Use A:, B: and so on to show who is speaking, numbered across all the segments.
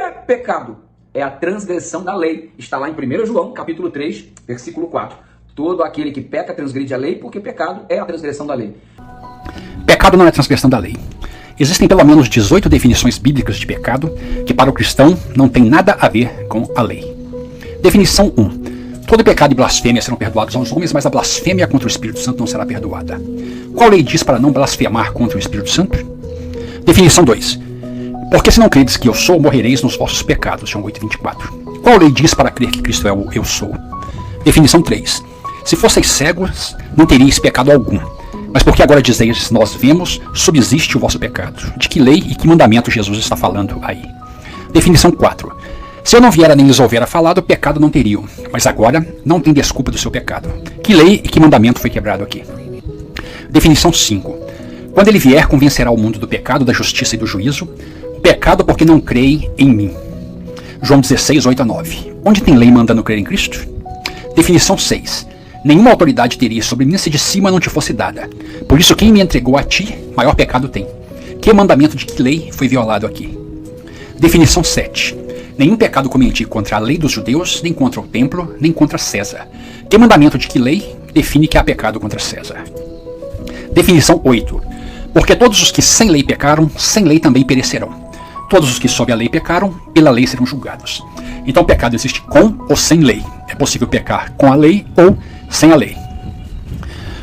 A: é pecado? É a transgressão da lei. Está lá em 1 João, capítulo 3, versículo 4. Todo aquele que peca transgride a lei, porque pecado é a transgressão da lei.
B: Pecado não é transgressão da lei. Existem pelo menos 18 definições bíblicas de pecado que para o cristão não tem nada a ver com a lei. Definição 1. Todo pecado e blasfêmia serão perdoados aos homens, mas a blasfêmia contra o Espírito Santo não será perdoada. Qual lei diz para não blasfemar contra o Espírito Santo? Definição 2. Porque se não credes que eu sou, morrereis nos vossos pecados. João 8,24. Qual lei diz para crer que Cristo é o eu sou? Definição 3. Se fosseis cegos, não teríeis pecado algum. Mas porque agora dizeis, nós vemos, subsiste o vosso pecado. De que lei e que mandamento Jesus está falando aí? Definição 4. Se eu não viera nem lhes houvera falado, pecado não teriam. Mas agora não tem desculpa do seu pecado. Que lei e que mandamento foi quebrado aqui? Definição 5. Quando ele vier, convencerá o mundo do pecado, da justiça e do juízo. O pecado porque não creem em mim. João 16, 8-9. Onde tem lei mandando crer em Cristo? Definição 6. Nenhuma autoridade teria sobre mim se de cima não te fosse dada. Por isso quem me entregou a ti, maior pecado tem. Que mandamento de que lei foi violado aqui? Definição 7. Nenhum pecado cometi contra a lei dos judeus, nem contra o templo, nem contra César. Que mandamento de que lei define que há pecado contra César? Definição 8. Porque todos os que sem lei pecaram, sem lei também perecerão. Todos os que sob a lei pecaram, pela lei serão julgados. Então o pecado existe com ou sem lei. É possível pecar com a lei ou sem a lei.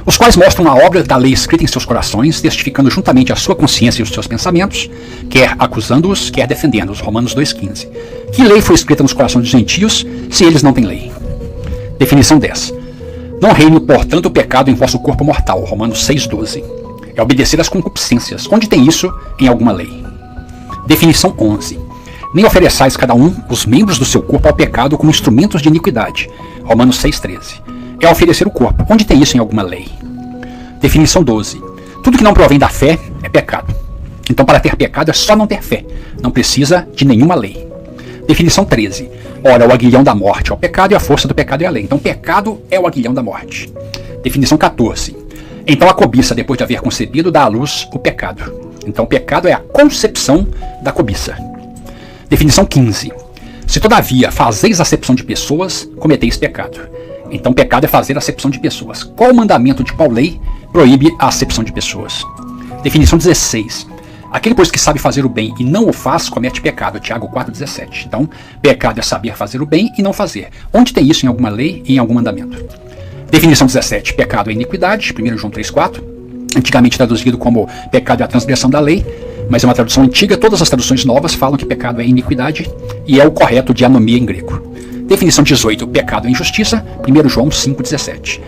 B: Os quais mostram a obra da lei escrita em seus corações, testificando juntamente a sua consciência e os seus pensamentos, quer acusando-os, quer defendendo-os. Romanos 2,15. Que lei foi escrita nos corações dos gentios, se eles não têm lei? Definição 10. Não reine, portanto, o pecado em vosso corpo mortal. Romanos 6,12. É obedecer às concupiscências. Onde tem isso em alguma lei? Definição 11. Nem ofereçais cada um os membros do seu corpo ao pecado como instrumentos de iniquidade. Romanos 6,13. É oferecer o corpo. Onde tem isso em alguma lei? Definição 12. Tudo que não provém da fé é pecado. Então para ter pecado é só não ter fé. Não precisa de nenhuma lei. Definição 13. Ora, o aguilhão da morte é o pecado e a força do pecado é a lei. Então pecado é o aguilhão da morte. Definição 14. Então a cobiça, depois de haver concebido, dá à luz o pecado. Então o pecado é a concepção da cobiça. Definição 15. Se todavia fazeis acepção de pessoas, cometeis pecado. Então pecado é fazer acepção de pessoas. Qual mandamento de qual lei proíbe a acepção de pessoas? Definição 16. Aquele, pois, que sabe fazer o bem e não o faz, comete pecado. Tiago 4,17. Então, pecado é saber fazer o bem e não fazer. Onde tem isso em alguma lei e em algum mandamento? Definição 17. Pecado é iniquidade. 1 João 3,4. Antigamente traduzido como pecado é a transgressão da lei, mas é uma tradução antiga. Todas as traduções novas falam que pecado é iniquidade e é o correto de anomia em grego. Definição 18. Pecado é injustiça. 1 João 5,17.